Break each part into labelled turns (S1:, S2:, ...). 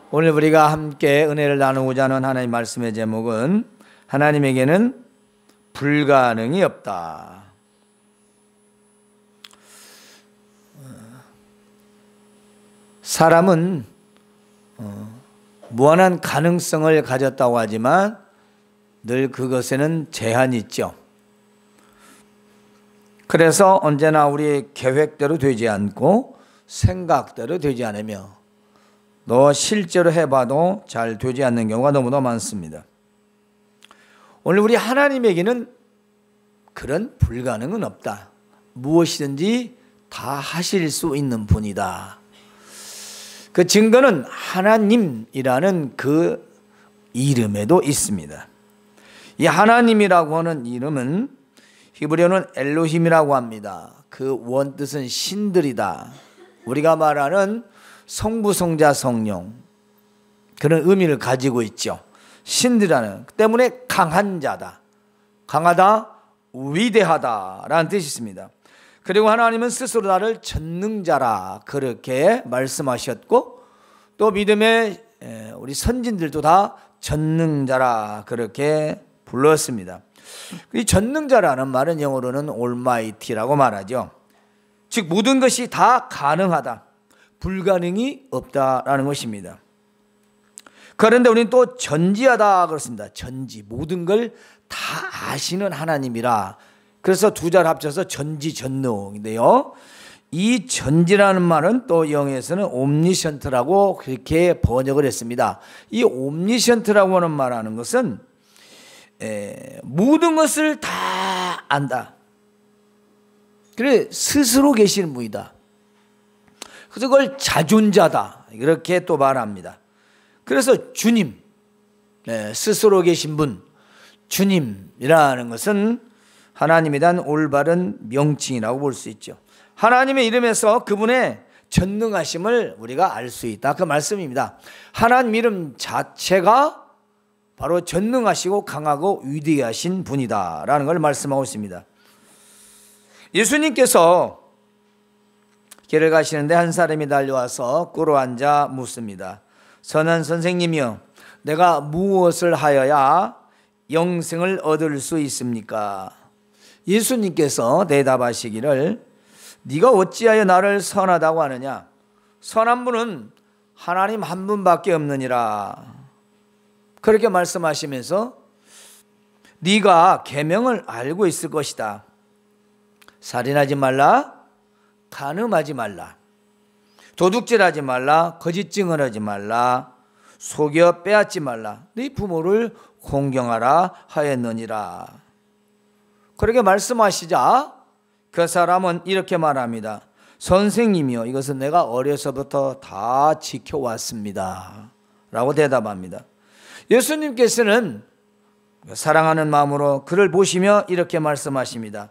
S1: 오늘 우리가 함께 은혜를 나누고자 하는 하나님 말씀의 제목은 하나님에게는 불가능이 없다. 사람은 무한한 가능성을 가졌다고 하지만 늘 그것에는 제한이 있죠. 그래서 언제나 우리의 계획대로 되지 않고 생각대로 되지 않으며 너 실제로 해봐도 잘 되지 않는 경우가 너무나 많습니다. 오늘 우리 하나님에게는 그런 불가능은 없다. 무엇이든지 다 하실 수 있는 분이다. 그 증거는 하나님이라는 그 이름에도 있습니다. 이 하나님이라고 하는 이름은 히브리어는 엘로힘이라고 합니다. 그 원뜻은 신들이다. 우리가 말하는 성부, 성자, 성령, 그런 의미를 가지고 있죠. 신들이라는 때문에 강한 자다, 강하다, 위대하다라는 뜻이 있습니다. 그리고 하나님은 스스로 나를 전능자라 그렇게 말씀하셨고, 또 믿음의 우리 선진들도 다 전능자라 그렇게 불렀습니다. 이 전능자라는 말은 영어로는 Almighty라고 말하죠. 즉 모든 것이 다 가능하다, 불가능이 없다라는 것입니다. 그런데 우리는 또 전지하다 그렇습니다. 전지, 모든 걸 다 아시는 하나님이라. 그래서 두 잘 합쳐서 전지전능인데요, 이 전지라는 말은 또 영어에서는 omniscient라고 그렇게 번역을 했습니다. 이 omniscient라고 하는 말하는 것은 모든 것을 다 안다, 그래 스스로 계시는 분이다. 그래서 그걸 자존자다 이렇게 또 말합니다. 그래서 주님, 스스로 계신 분, 주님이라는 것은 하나님에 대한 올바른 명칭이라고 볼 수 있죠. 하나님의 이름에서 그분의 전능하심을 우리가 알 수 있다, 그 말씀입니다. 하나님 이름 자체가 바로 전능하시고 강하고 위대하신 분이다라는 걸 말씀하고 있습니다. 예수님께서 길을 가시는데 한 사람이 달려와서 꿇어 앉아 묻습니다. 선한 선생님이여, 내가 무엇을 하여야 영생을 얻을 수 있습니까? 예수님께서 대답하시기를, 네가 어찌하여 나를 선하다고 하느냐? 선한 분은 하나님 한 분밖에 없느니라. 그렇게 말씀하시면서 네가 계명을 알고 있을 것이다. 살인하지 말라, 간음하지 말라, 도둑질하지 말라, 거짓 증언하지 말라, 속여 빼앗지 말라, 네 부모를 공경하라 하였느니라. 그렇게 말씀하시자 그 사람은 이렇게 말합니다. 선생님이요, 이것은 내가 어려서부터 다 지켜왔습니다 라고 대답합니다. 예수님께서는 사랑하는 마음으로 그를 보시며 이렇게 말씀하십니다.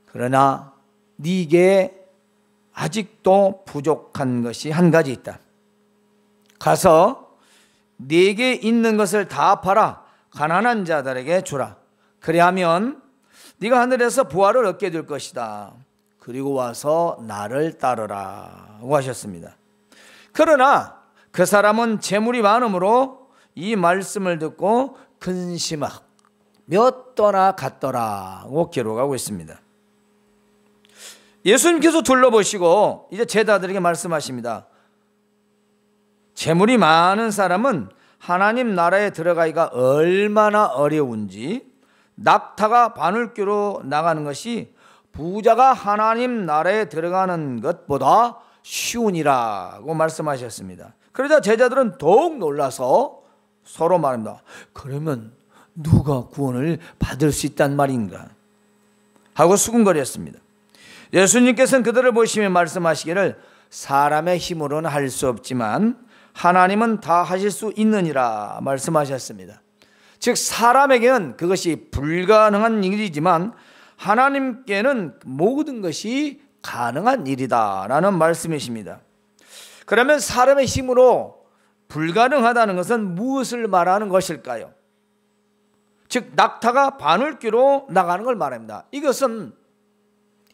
S1: 그러나 네게 아직도 부족한 것이 한 가지 있다. 가서 네게 있는 것을 다 팔아 가난한 자들에게 주라. 그리하면 네가 하늘에서 부활을 얻게 될 것이다. 그리고 와서 나를 따르라고 하셨습니다. 그러나 그 사람은 재물이 많으므로 이 말씀을 듣고 근심하고 몇 떠나 갔더라고 기록하고 있습니다. 예수님께서 둘러보시고 이제 제자들에게 말씀하십니다. 재물이 많은 사람은 하나님 나라에 들어가기가 얼마나 어려운지, 낙타가 바늘귀로 나가는 것이 부자가 하나님 나라에 들어가는 것보다 쉬우니라고 말씀하셨습니다. 그러자 제자들은 더욱 놀라서 서로 말합니다. 그러면 누가 구원을 받을 수 있단 말인가 하고 수군거렸습니다. 예수님께서는 그들을 보시며 말씀하시기를, 사람의 힘으로는 할 수 없지만 하나님은 다 하실 수 있느니라 말씀하셨습니다. 즉 사람에게는 그것이 불가능한 일이지만 하나님께는 모든 것이 가능한 일이다라는 말씀이십니다. 그러면 사람의 힘으로 불가능하다는 것은 무엇을 말하는 것일까요? 즉 낙타가 바늘귀로 나가는 걸 말합니다. 이것은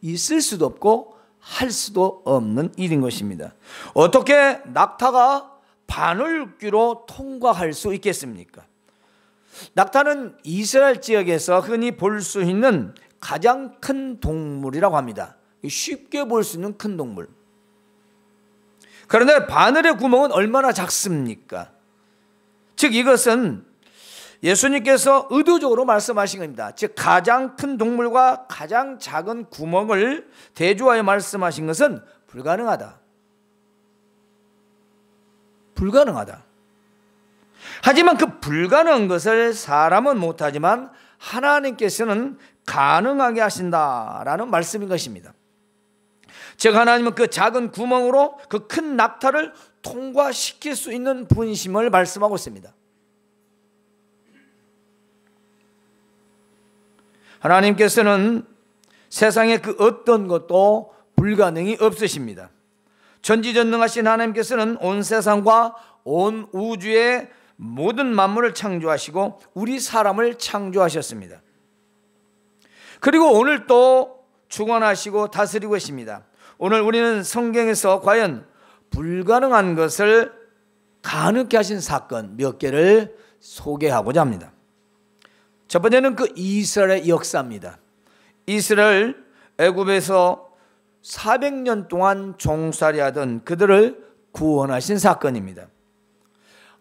S1: 있을 수도 없고 할 수도 없는 일인 것입니다. 어떻게 낙타가 바늘귀로 통과할 수 있겠습니까? 낙타는 이스라엘 지역에서 흔히 볼 수 있는 가장 큰 동물이라고 합니다. 쉽게 볼 수 있는 큰 동물. 그런데 바늘의 구멍은 얼마나 작습니까? 즉 이것은 예수님께서 의도적으로 말씀하신 겁니다. 즉 가장 큰 동물과 가장 작은 구멍을 대조하여 말씀하신 것은 불가능하다. 불가능하다. 하지만 그 불가능한 것을 사람은 못하지만 하나님께서는 가능하게 하신다라는 말씀인 것입니다. 즉 하나님은 그 작은 구멍으로 그 큰 낙타를 통과시킬 수 있는 분이심을 말씀하고 있습니다. 하나님께서는 세상에 그 어떤 것도 불가능이 없으십니다. 전지전능하신 하나님께서는 온 세상과 온 우주의 모든 만물을 창조하시고 우리 사람을 창조하셨습니다. 그리고 오늘 또 주관하시고 다스리고 계십니다. 오늘 우리는 성경에서 과연 불가능한 것을 가능케 하신 사건 몇 개를 소개하고자 합니다. 첫 번째는 그 이스라엘의 역사입니다. 이스라엘 애굽에서 400년 동안 종살이하던 그들을 구원하신 사건입니다.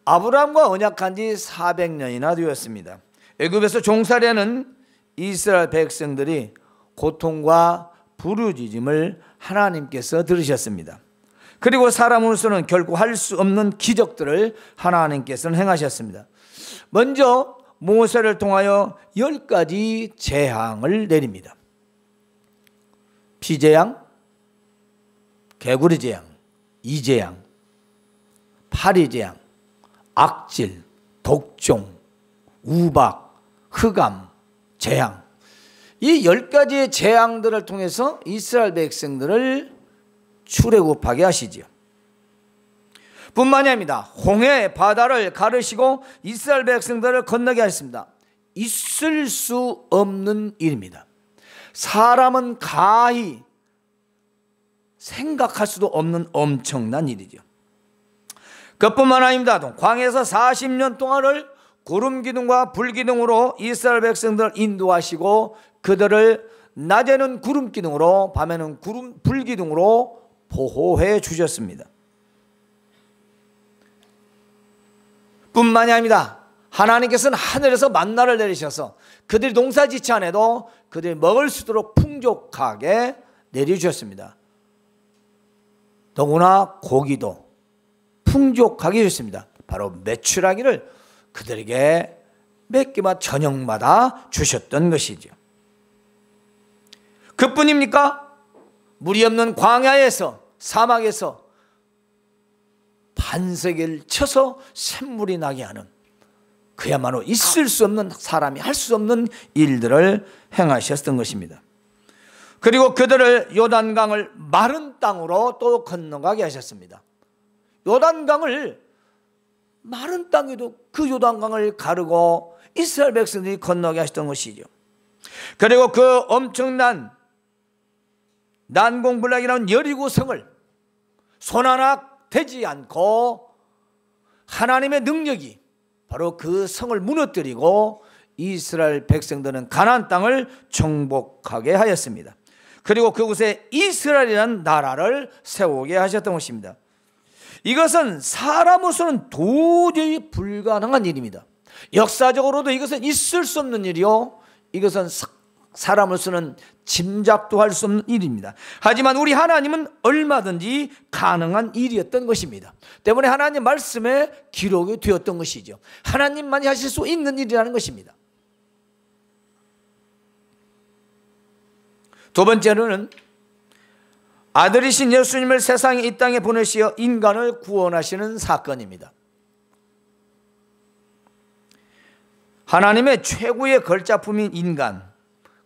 S1: 아브라함과 언약한 지 400년이나 되었습니다. 애굽에서 종살이하는 이스라엘 백성들이 고통과 부르짖음을 하나님께서 들으셨습니다. 그리고 사람으로서는 결코 할 수 없는 기적들을 하나님께서는 행하셨습니다. 먼저 모세를 통하여 10가지 재앙을 내립니다. 피재앙, 개구리 재앙, 이재앙, 파리재앙, 악질, 독종, 우박, 흑암, 재앙. 이 10가지의 재앙들을 통해서 이스라엘 백성들을 출애굽하게 하시지요. 뿐만이 아닙니다. 홍해 바다를 가르시고 이스라엘 백성들을 건너게 하셨습니다. 있을 수 없는 일입니다. 사람은 가히 생각할 수도 없는 엄청난 일이죠. 그뿐만 아닙니다. 광야에서 40년 동안을 구름 기둥과 불 기둥으로 이스라엘 백성들을 인도하시고 그들을 낮에는 구름 기둥으로 밤에는 불 기둥으로 보호해 주셨습니다. 뿐만이 아닙니다. 하나님께서는 하늘에서 만나를 내리셔서 그들이 농사짓지 않아도 그들이 먹을 수 있도록 풍족하게 내려주셨습니다. 더구나 고기도 풍족하게 주셨습니다. 바로 메추라기를 그들에게 몇 개만 저녁마다 주셨던 것이죠. 그뿐입니까? 물이 없는 광야에서 사막에서 반세기를 쳐서 샘물이 나게 하는 그야말로 있을 수 없는 사람이 할 수 없는 일들을 행하셨던 것입니다. 그리고 그들을 요단강을 마른 땅으로 또 건너가게 하셨습니다. 요단강을 마른 땅에도 그 요단강을 가르고 이스라엘 백성들이 건너게 하셨던 것이죠. 그리고 그 엄청난 난공불락이라는 여리고성을 손 하나 되지 않고 하나님의 능력이 바로 그 성을 무너뜨리고 이스라엘 백성들은 가나안 땅을 정복하게 하였습니다. 그리고 그곳에 이스라엘이라는 나라를 세우게 하셨던 것입니다. 이것은 사람으로서는 도저히 불가능한 일입니다. 역사적으로도 이것은 있을 수 없는 일이요, 이것은 사람으로서는 짐작도 할 수 없는 일입니다. 하지만 우리 하나님은 얼마든지 가능한 일이었던 것입니다. 때문에 하나님 말씀에 기록이 되었던 것이죠. 하나님만이 하실 수 있는 일이라는 것입니다. 두 번째로는 아들이신 예수님을 세상에 이 땅에 보내시어 인간을 구원하시는 사건입니다. 하나님의 최고의 걸작품인 인간,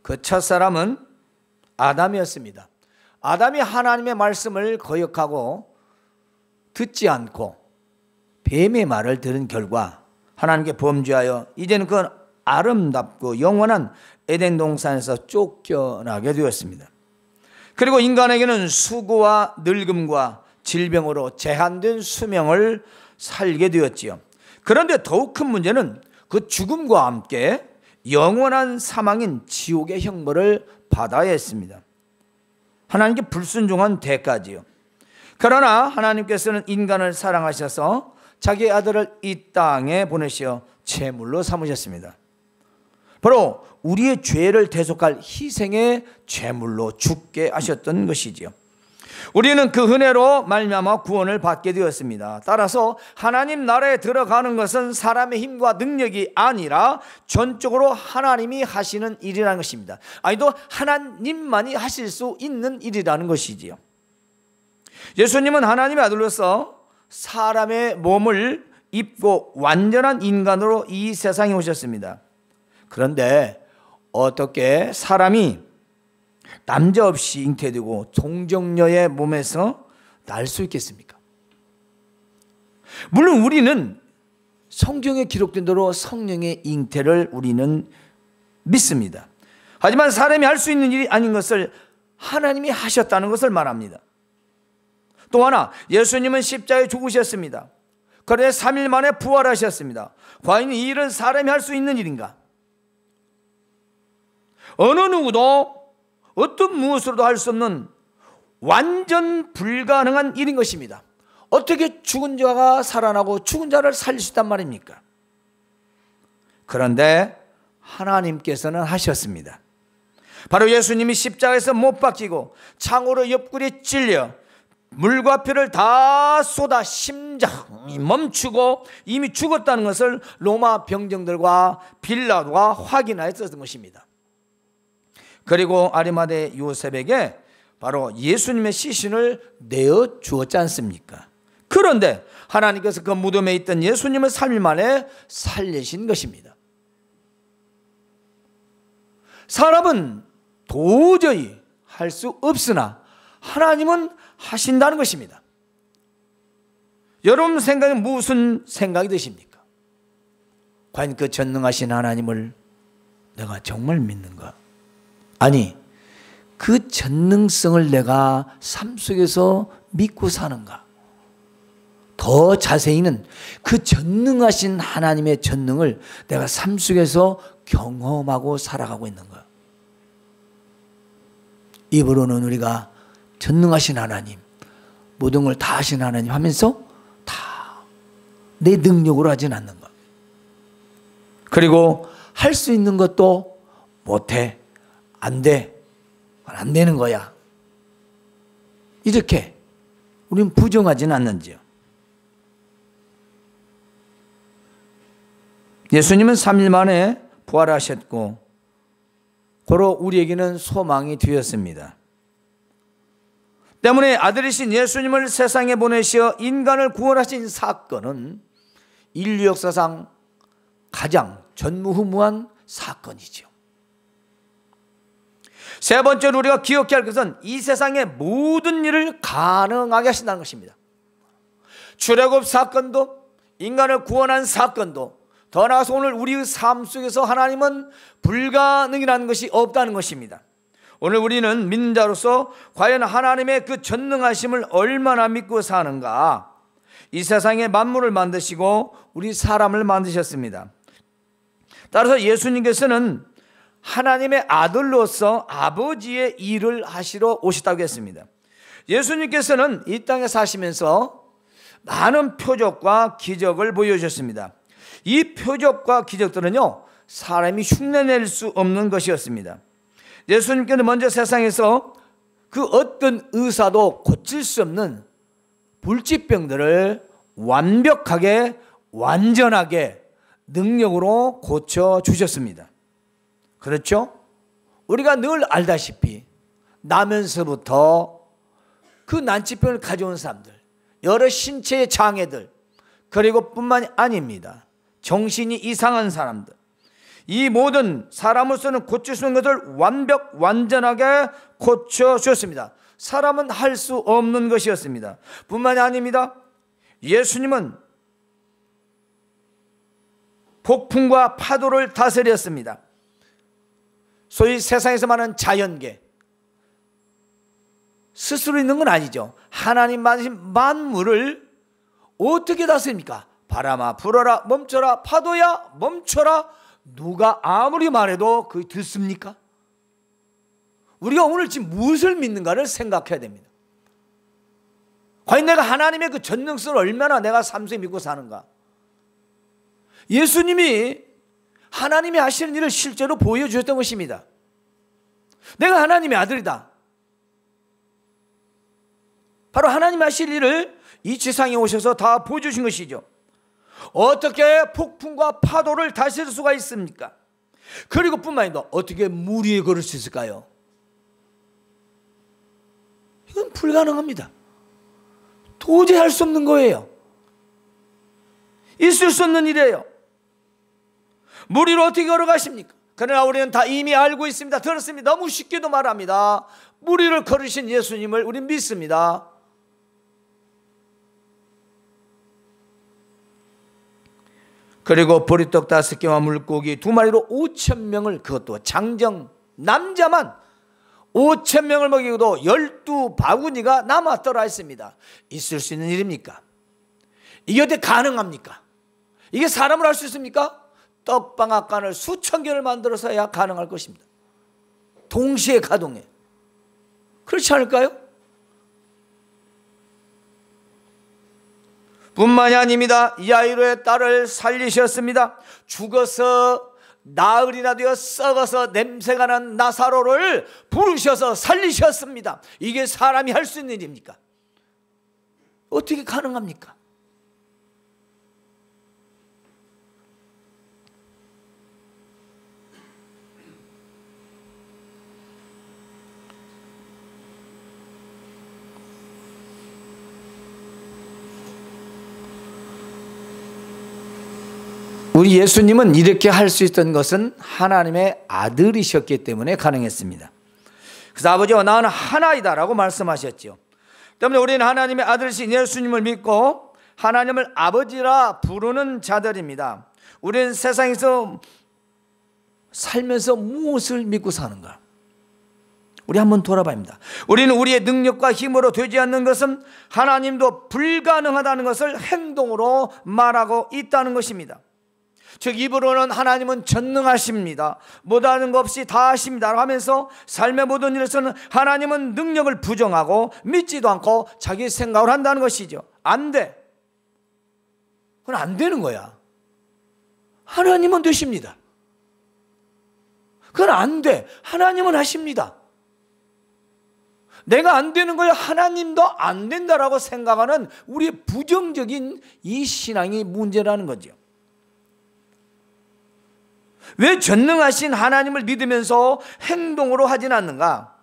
S1: 그 첫사람은 아담이었습니다. 아담이 하나님의 말씀을 거역하고 듣지 않고 뱀의 말을 들은 결과 하나님께 범죄하여 이제는 그 아름답고 영원한 에덴 동산에서 쫓겨나게 되었습니다. 그리고 인간에게는 수고와 늙음과 질병으로 제한된 수명을 살게 되었지요. 그런데 더욱 큰 문제는 그 죽음과 함께 영원한 사망인 지옥의 형벌을 받아야 했습니다. 하나님께 불순종한 대가지요. 그러나 하나님께서는 인간을 사랑하셔서 자기 아들을 이 땅에 보내시어 제물로 삼으셨습니다. 바로 우리의 죄를 대속할 희생의 제물로 죽게 하셨던 것이지요. 우리는 그 은혜로 말미암아 구원을 받게 되었습니다. 따라서 하나님 나라에 들어가는 것은 사람의 힘과 능력이 아니라 전적으로 하나님이 하시는 일이라는 것입니다. 아니도 하나님만이 하실 수 있는 일이라는 것이지요. 예수님은 하나님의 아들로서 사람의 몸을 입고 완전한 인간으로 이 세상에 오셨습니다. 그런데 어떻게 사람이 남자 없이 잉태되고 동정녀의 몸에서 날 수 있겠습니까? 물론 우리는 성경에 기록된 대로 성령의 잉태를 우리는 믿습니다. 하지만 사람이 할 수 있는 일이 아닌 것을 하나님이 하셨다는 것을 말합니다. 또 하나, 예수님은 십자가에 죽으셨습니다. 그런데 3일 만에 부활하셨습니다. 과연 이 일은 사람이 할 수 있는 일인가? 어느 누구도 어떤 무엇으로도 할 수 없는 완전 불가능한 일인 것입니다. 어떻게 죽은 자가 살아나고 죽은 자를 살릴 수 있단 말입니까? 그런데 하나님께서는 하셨습니다. 바로 예수님이 십자가에서 못 박히고 창으로 옆구리에 찔려 물과 피를 다 쏟아 심장이 멈추고 이미 죽었다는 것을 로마 병정들과 빌라도가 확인하였던 것입니다. 그리고 아리마대 요셉에게 바로 예수님의 시신을 내어 주었지 않습니까? 그런데 하나님께서 그 무덤에 있던 예수님을 3일 만에 살리신 것입니다. 사람은 도저히 할 수 없으나 하나님은 하신다는 것입니다. 여러분 생각에 무슨 생각이 드십니까? 과연 그 전능하신 하나님을 내가 정말 믿는가? 아니, 그 전능성을 내가 삶 속에서 믿고 사는가? 더 자세히는 그 전능하신 하나님의 전능을 내가 삶 속에서 경험하고 살아가고 있는가? 입으로는 우리가 전능하신 하나님, 모든 걸 다 하신 하나님 하면서 다 내 능력으로 하진 않는가? 그리고 할 수 있는 것도 못해. 안 돼. 안 되는 거야. 이렇게 우리는 부정하지는 않는지요. 예수님은 3일 만에 부활하셨고 고로 우리에게는 소망이 되었습니다. 때문에 아들이신 예수님을 세상에 보내시어 인간을 구원하신 사건은 인류 역사상 가장 전무후무한 사건이죠. 세 번째로 우리가 기억해야 할 것은 이 세상의 모든 일을 가능하게 하신다는 것입니다. 출애굽 사건도, 인간을 구원한 사건도, 더 나아가서 오늘 우리의 삶 속에서 하나님은 불가능이라는 것이 없다는 것입니다. 오늘 우리는 믿는 자로서 과연 하나님의 그 전능하심을 얼마나 믿고 사는가? 이 세상에 만물을 만드시고 우리 사람을 만드셨습니다. 따라서 예수님께서는 하나님의 아들로서 아버지의 일을 하시러 오셨다고 했습니다. 예수님께서는 이 땅에 사시면서 많은 표적과 기적을 보여주셨습니다. 이 표적과 기적들은요, 사람이 흉내낼 수 없는 것이었습니다. 예수님께는 먼저 세상에서 그 어떤 의사도 고칠 수 없는 불치병들을 완벽하게, 완전하게 능력으로 고쳐주셨습니다. 그렇죠? 우리가 늘 알다시피 나면서부터 그 난치병을 가져온 사람들, 여러 신체의 장애들, 그리고 뿐만이 아닙니다. 정신이 이상한 사람들, 이 모든 사람으로서는 고칠 수 있는 것을 완전하게 고쳐주셨습니다. 사람은 할 수 없는 것이었습니다. 뿐만이 아닙니다. 예수님은 폭풍과 파도를 다스렸습니다. 소위 세상에서 말하는 자연계, 스스로 있는 건 아니죠. 하나님 만드신 만물을 어떻게 다스립니까? 바람아 불어라 멈춰라, 파도야 멈춰라. 누가 아무리 말해도 그 듣습니까? 우리가 오늘 지금 무엇을 믿는가를 생각해야 됩니다. 과연 내가 하나님의 그 전능성을 얼마나 내가 삶 속에 믿고 사는가? 예수님이 하나님이 하시는 일을 실제로 보여주셨던 것입니다. 내가 하나님의 아들이다. 바로 하나님 하실 일을 이 지상에 오셔서 다 보여주신 것이죠. 어떻게 폭풍과 파도를 다스릴 수가 있습니까? 그리고 뿐만 아니라 어떻게 물 위에 걸을 수 있을까요? 이건 불가능합니다. 도저히 할 수 없는 거예요. 있을 수 없는 일이에요. 물 위로 어떻게 걸어가십니까? 그러나 우리는 다 이미 알고 있습니다. 들었습니다. 너무 쉽게도 말합니다. 물 위를 걸으신 예수님을 우리는 믿습니다. 그리고 보리떡 5개와 물고기 2마리로 5,000명을, 그것도 장정 남자만 5,000명을 먹이고도 12바구니가 남았더라 했습니다. 있을 수 있는 일입니까? 이게 어떻게 가능합니까? 이게 사람을 할 수 있습니까? 떡방앗간을 수천 개를 만들어서야 가능할 것입니다. 동시에 가동해. 그렇지 않을까요? 뿐만이 아닙니다. 야이로의 딸을 살리셨습니다. 죽어서 나흘이나 되어 썩어서 냄새가 난 나사로를 부르셔서 살리셨습니다. 이게 사람이 할 수 있는 일입니까? 어떻게 가능합니까? 우리 예수님은 이렇게 할 수 있던 것은 하나님의 아들이셨기 때문에 가능했습니다. 그래서 아버지와 나는 하나이다 라고 말씀하셨죠. 때문에 우리는 하나님의 아들이신 예수님을 믿고 하나님을 아버지라 부르는 자들입니다. 우리는 세상에서 살면서 무엇을 믿고 사는가? 우리 한번 돌아봐야 합니다. 우리는 우리의 능력과 힘으로 되지 않는 것은 하나님도 불가능하다는 것을 행동으로 말하고 있다는 것입니다. 즉 입으로는 하나님은 전능하십니다. 못하는 것 없이 다 하십니다 하면서 삶의 모든 일에서는 하나님은 능력을 부정하고 믿지도 않고 자기 생각을 한다는 것이죠. 안 돼. 그건 안 되는 거야. 하나님은 되십니다. 그건 안 돼. 하나님은 하십니다. 내가 안 되는 걸 하나님도 안 된다라고 생각하는 우리의 부정적인 이 신앙이 문제라는 거죠. 왜 전능하신 하나님을 믿으면서 행동으로 하진 않는가?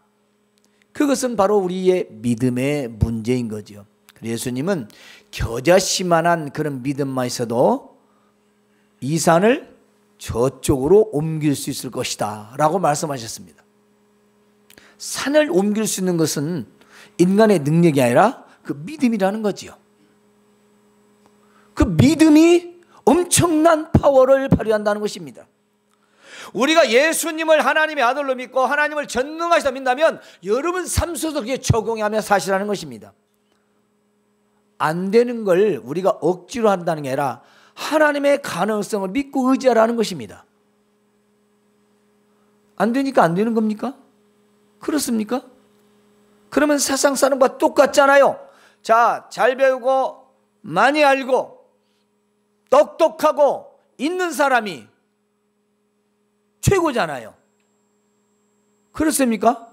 S1: 그것은 바로 우리의 믿음의 문제인 거죠. 예수님은 겨자씨만한 그런 믿음만 있어도 이 산을 저쪽으로 옮길 수 있을 것이다 라고 말씀하셨습니다. 산을 옮길 수 있는 것은 인간의 능력이 아니라 그 믿음이라는 거지요. 그 믿음이 엄청난 파워를 발휘한다는 것입니다. 우리가 예수님을 하나님의 아들로 믿고 하나님을 전능하시다 믿는다면 여러분 삶 속에서 그게 적용하며 사시라는 것입니다. 안 되는 걸 우리가 억지로 한다는 게 아니라 하나님의 가능성을 믿고 의지하라는 것입니다. 안 되니까 안 되는 겁니까? 그렇습니까? 그러면 세상 사람과 똑같잖아요. 자, 잘 배우고 많이 알고 똑똑하고 있는 사람이 최고잖아요. 그렇습니까?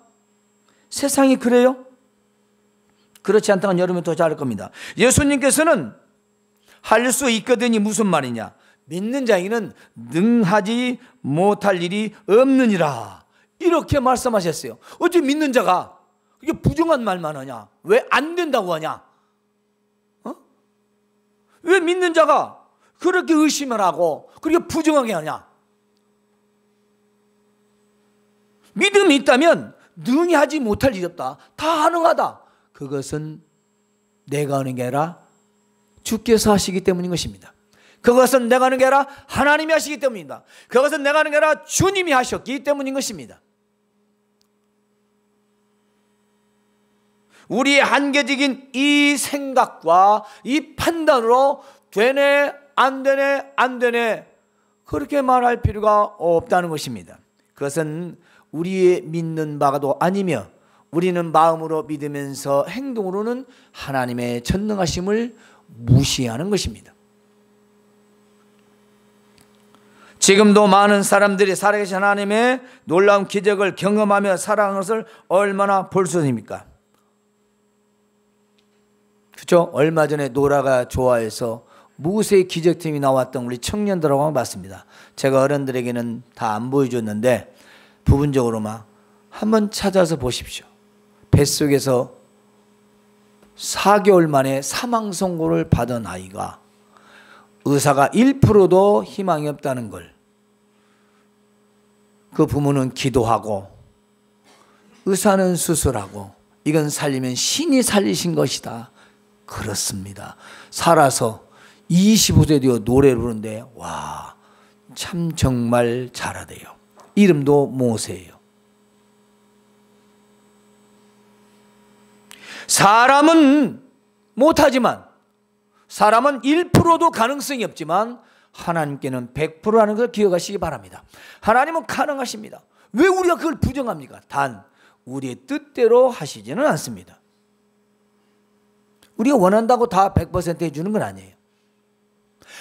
S1: 세상이 그래요? 그렇지 않다면 여러분 더 잘할 겁니다. 예수님께서는 할 수 있거든이 무슨 말이냐? 믿는 자에게는 능하지 못할 일이 없느니라 이렇게 말씀하셨어요. 어떻게 믿는 자가 이게 부정한 말만 하냐? 왜 안 된다고 하냐? 왜 믿는 자가 그렇게 의심을 하고 그렇게 부정하게 하냐? 믿음이 있다면 능히 하지 못할 일이 없다. 다 가능하다. 그것은 내가 하는 게 아니라 주께서 하시기 때문인 것입니다. 그것은 내가 하는 게 아니라 하나님이 하시기 때문입니다. 그것은 내가 하는 게 아니라 주님이 하셨기 때문인 것입니다. 우리의 한계적인 이 생각과 이 판단으로 되네 안 되네 안 되네 그렇게 말할 필요가 없다는 것입니다. 그것은 우리의 믿는 바가도 아니며 우리는 마음으로 믿으면서 행동으로는 하나님의 전능하심을 무시하는 것입니다. 지금도 많은 사람들이 살아계신 하나님의 놀라운 기적을 경험하며 살아가는 것을 얼마나 볼 수 있습니까? 그렇죠? 얼마 전에 노라가 좋아해서 무쇠 기적팀이 나왔던 우리 청년들하고 봤습니다. 제가 어른들에게는 다 안 보여줬는데 부분적으로만 한번 찾아서 보십시오. 뱃속에서 4개월 만에 사망 선고를 받은 아이가 의사가 1%도 희망이 없다는 걸 그 부모는 기도하고 의사는 수술하고 이건 살리면 신이 살리신 것이다. 그렇습니다. 살아서 25세 되어 노래를 부르는데 와, 참 정말 잘하대요. 이름도 모세예요. 사람은 못하지만 사람은 1%도 가능성이 없지만 하나님께는 100%라는 걸 기억하시기 바랍니다. 하나님은 가능하십니다. 왜 우리가 그걸 부정합니까? 단 우리의 뜻대로 하시지는 않습니다. 우리가 원한다고 다 100% 해주는 건 아니에요.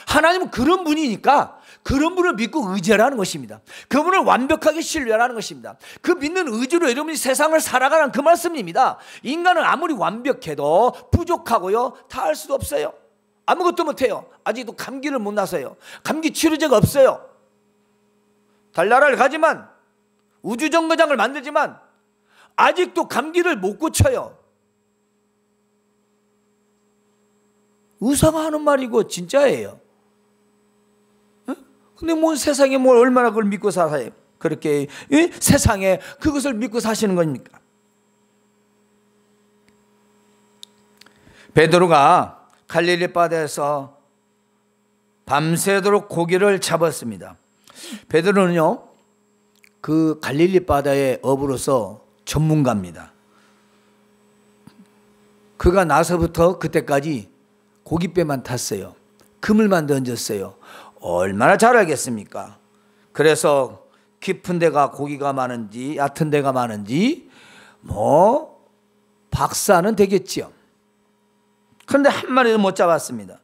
S1: 하나님은 그런 분이니까 그런 분을 믿고 의지하라는 것입니다. 그분을 완벽하게 신뢰하라는 것입니다. 그 믿는 의지로 여러분이 세상을 살아가라는 그 말씀입니다. 인간은 아무리 완벽해도 부족하고요, 다 할 수도 없어요. 아무것도 못해요. 아직도 감기를 못 나서요. 감기 치료제가 없어요. 달나라를 가지만 우주정거장을 만들지만 아직도 감기를 못 고쳐요. 의사가 하는 말이고 진짜예요. 근데 뭐 세상에 뭘 얼마나 그걸 믿고 살아요? 그렇게 세상에 그것을 믿고 사시는 겁니까? 베드로가 갈릴리 바다에서 밤새도록 고기를 잡았습니다. 베드로는요, 그 갈릴리 바다의 어부로서 전문가입니다. 그가 나서부터 그때까지 고깃배만 탔어요. 그물만 던졌어요. 얼마나 잘 알겠습니까? 그래서 깊은 데가 고기가 많은지 얕은 데가 많은지 뭐 박사는 되겠지요. 그런데 한 마리도 못 잡았습니다.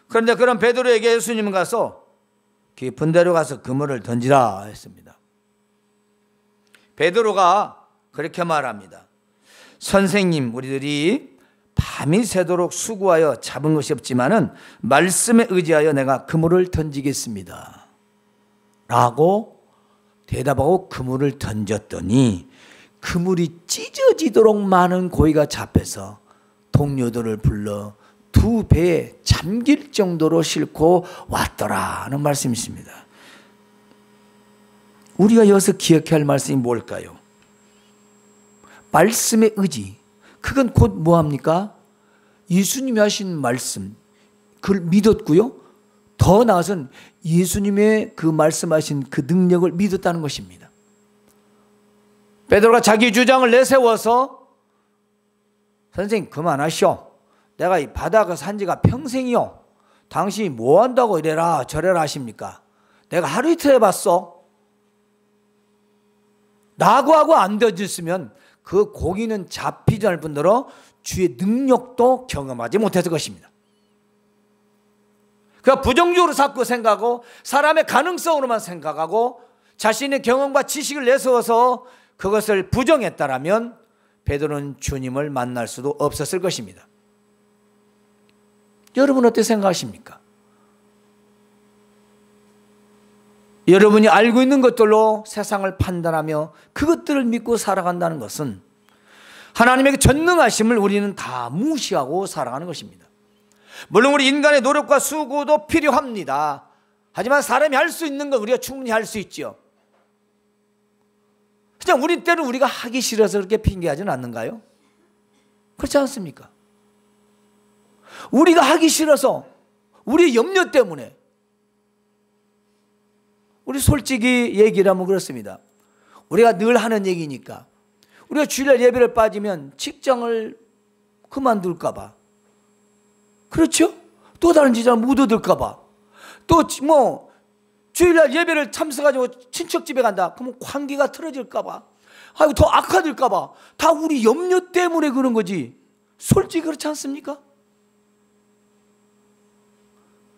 S1: 그런데 그런 베드로에게 예수님은 가서 깊은 데로 가서 그물을 던지라 했습니다. 베드로가 그렇게 말합니다. 선생님, 우리들이 밤이 새도록 수고하여 잡은 것이 없지만은 말씀에 의지하여 내가 그물을 던지겠습니다 라고 대답하고 그물을 던졌더니 그물이 찢어지도록 많은 고기가 잡혀서 동료들을 불러 2배에 잠길 정도로 싣고 왔더라는 말씀이 있습니다. 우리가 여기서 기억해야 할 말씀이 뭘까요? 말씀의 의지, 그건 곧 뭐합니까? 예수님이 하신 말씀, 그걸 믿었고요. 더 나아가서는 예수님의 그 말씀하신 그 능력을 믿었다는 것입니다. 베드로가 자기 주장을 내세워서 선생님 그만하시오. 내가 이 바다가 산 지가 평생이요. 당신이 뭐 한다고 이래라 저래라 하십니까? 내가 하루 이틀 해봤어. 라고 하고 안 던졌으면 그 고기는 잡히지 않을 뿐더러 주의 능력도 경험하지 못했을 것입니다. 그가 부정적으로 자꾸 생각하고 사람의 가능성으로만 생각하고 자신의 경험과 지식을 내세워서 그것을 부정했다라면 베드로는 주님을 만날 수도 없었을 것입니다. 여러분 어떻게 생각하십니까? 여러분이 알고 있는 것들로 세상을 판단하며 그것들을 믿고 살아간다는 것은 하나님에게 전능하심을 우리는 다 무시하고 살아가는 것입니다. 물론 우리 인간의 노력과 수고도 필요합니다. 하지만 사람이 할 수 있는 건 우리가 충분히 할 수 있죠. 그냥 우리 때는 우리가 하기 싫어서 그렇게 핑계하지는 않는가요? 그렇지 않습니까? 우리가 하기 싫어서 우리의 염려 때문에 우리 솔직히 얘기를 하면 그렇습니다. 우리가 늘 하는 얘기니까 우리가 주일날 예배를 빠지면 직장을 그만둘까 봐. 그렇죠? 또 다른 제자를 못 얻을까 봐. 또 뭐 주일날 예배를 참석하고 친척 집에 간다. 그러면 관계가 틀어질까 봐. 아이고 더 악화될까 봐. 다 우리 염려 때문에 그런 거지. 솔직히 그렇지 않습니까?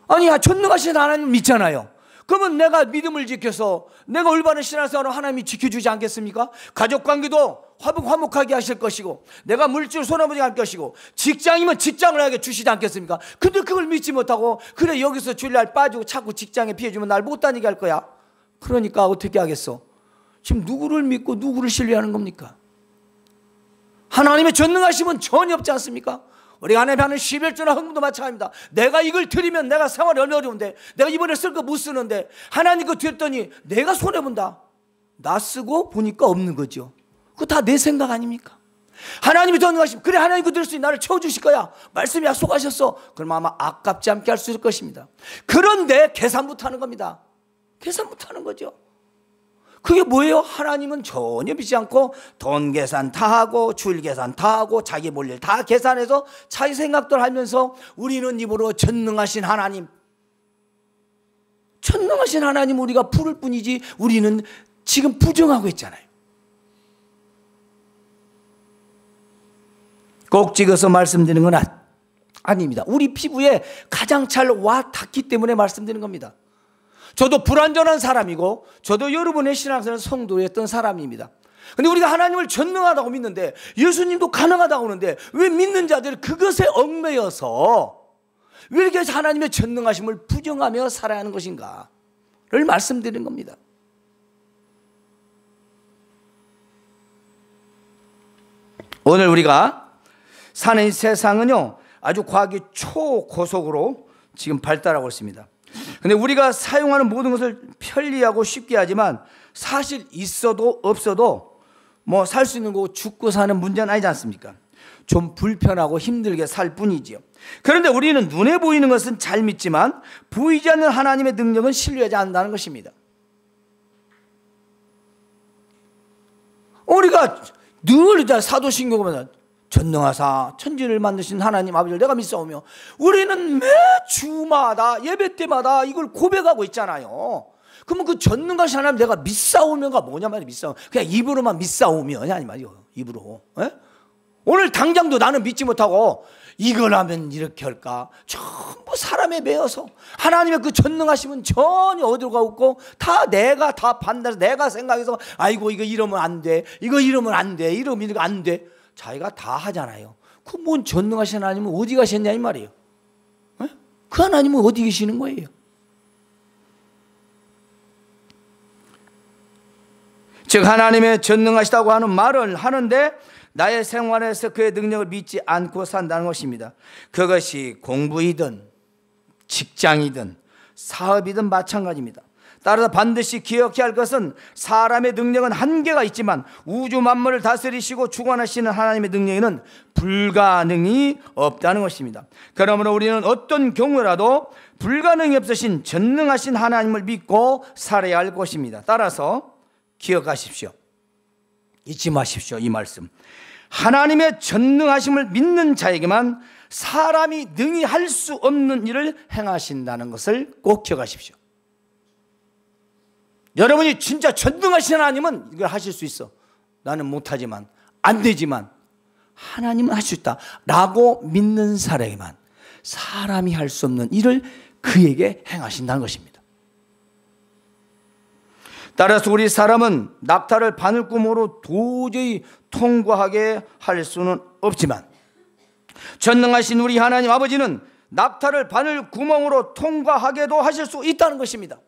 S1: 아니 전능하신 하나님 믿잖아요. 그러면 내가 믿음을 지켜서 내가 올바른 신앙생활을 하나님이 지켜주지 않겠습니까? 가족관계도 화목하게 하실 것이고, 내가 물질 손아보지 않을 것이고, 직장이면 직장을 하게 주시지 않겠습니까? 근데 그걸 믿지 못하고 그래 여기서 주일날 빠지고 자꾸 직장에 피해주면 날 못 다니게 할 거야. 그러니까 어떻게 하겠어? 지금 누구를 믿고 누구를 신뢰하는 겁니까? 하나님의 전능하심은 전혀 없지 않습니까? 우리가 하나님의 하는 11조나 헌금도 마찬가지입니다. 내가 이걸 드리면 내가 생활이 어려운데, 내가 이번에 쓸 거 못 쓰는데 하나님 거 드렸더니 내가 손해본다. 나 쓰고 보니까 없는 거죠. 그거 다 내 생각 아닙니까? 하나님이 전능하시면 그래 하나님 거 드릴 수 있는 나를 채워주실 거야. 말씀이 약속하셨어. 그럼 아마 아깝지 않게 할 수 있을 것입니다. 그런데 계산 못하는 겁니다. 계산 못하는 거죠. 그게 뭐예요? 하나님은 전혀 믿지 않고 돈 계산 다 하고 주일 계산 다 하고 자기 볼 일 다 계산해서 자기 생각들 하면서 우리는 입으로 전능하신 하나님, 전능하신 하나님 우리가 부를 뿐이지 우리는 지금 부정하고 있잖아요. 꼭 찍어서 말씀드리는 건 아닙니다. 우리 피부에 가장 잘 와 닿기 때문에 말씀드리는 겁니다. 저도 불완전한 사람이고 저도 여러분의 신앙생활 성도였던 사람입니다. 근데 우리가 하나님을 전능하다고 믿는데, 예수님도 가능하다고 하는데 왜 믿는 자들이 그것에 얽매여서 왜 이렇게 하나님의 전능하심을 부정하며 살아야 하는 것인가를 말씀드리는 겁니다. 오늘 우리가 사는 이 세상은요 아주 과학이 초고속으로 지금 발달하고 있습니다. 근데 우리가 사용하는 모든 것을 편리하고 쉽게 하지만 사실 있어도 없어도 뭐 살 수 있는 거고 죽고 사는 문제는 아니지 않습니까? 좀 불편하고 힘들게 살 뿐이지요. 그런데 우리는 눈에 보이는 것은 잘 믿지만 보이지 않는 하나님의 능력은 신뢰하지 않는다는 것입니다. 우리가 늘 사도신경을 전능하사 천지를 만드신 하나님 아버지를 내가 믿사오며, 우리는 매 주마다 예배 때마다 이걸 고백하고 있잖아요. 그러면 그 전능하신 하나님 내가 믿사오며가 뭐냐 말이야. 믿사오며 그냥 입으로만 믿사오며냐 아니 말이요. 입으로. 에? 오늘 당장도 나는 믿지 못하고 이걸 하면 이렇게 할까, 전부 사람에 매여서 하나님의 그 전능하심은 전혀 어디로가 없고 다 내가 다 판단해서 내가 생각해서 아이고 이거 이러면 안 돼, 이거 이러면 안 돼, 이러면 이거 안 돼, 자기가 다 하잖아요. 그 뭔 전능하신 하나님은 어디 가셨냐 이 말이에요. 에? 그 하나님은 어디 계시는 거예요? 즉 하나님의 전능하시다고 하는 말을 하는데 나의 생활에서 그의 능력을 믿지 않고 산다는 것입니다. 그것이 공부이든 직장이든 사업이든 마찬가지입니다. 따라서 반드시 기억해야 할 것은 사람의 능력은 한계가 있지만 우주 만물을 다스리시고 주관하시는 하나님의 능력에는 불가능이 없다는 것입니다. 그러므로 우리는 어떤 경우라도 불가능이 없으신 전능하신 하나님을 믿고 살아야 할 것입니다. 따라서 기억하십시오. 잊지 마십시오. 이 말씀. 하나님의 전능하심을 믿는 자에게만 사람이 능히 할 수 없는 일을 행하신다는 것을 꼭 기억하십시오. 여러분이 진짜 전능하신 하나님은 이걸 하실 수 있어. 나는 못하지만, 안 되지만 하나님은 할 수 있다 라고 믿는 사람에게만 사람이 할 수 없는 일을 그에게 행하신다는 것입니다. 따라서 우리 사람은 낙타를 바늘구멍으로 도저히 통과하게 할 수는 없지만 전능하신 우리 하나님 아버지는 낙타를 바늘구멍으로 통과하게도 하실 수 있다는 것입니다.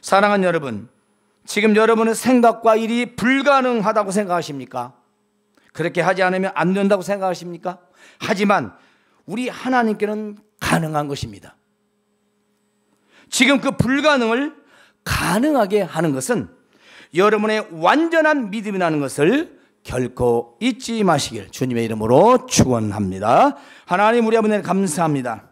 S1: 사랑하는 여러분, 지금 여러분의 생각과 일이 불가능하다고 생각하십니까? 그렇게 하지 않으면 안 된다고 생각하십니까? 하지만 우리 하나님께는 가능한 것입니다. 지금 그 불가능을 가능하게 하는 것은 여러분의 완전한 믿음이라는 것을 결코 잊지 마시길 주님의 이름으로 축원합니다. 하나님 우리 아버지 감사합니다.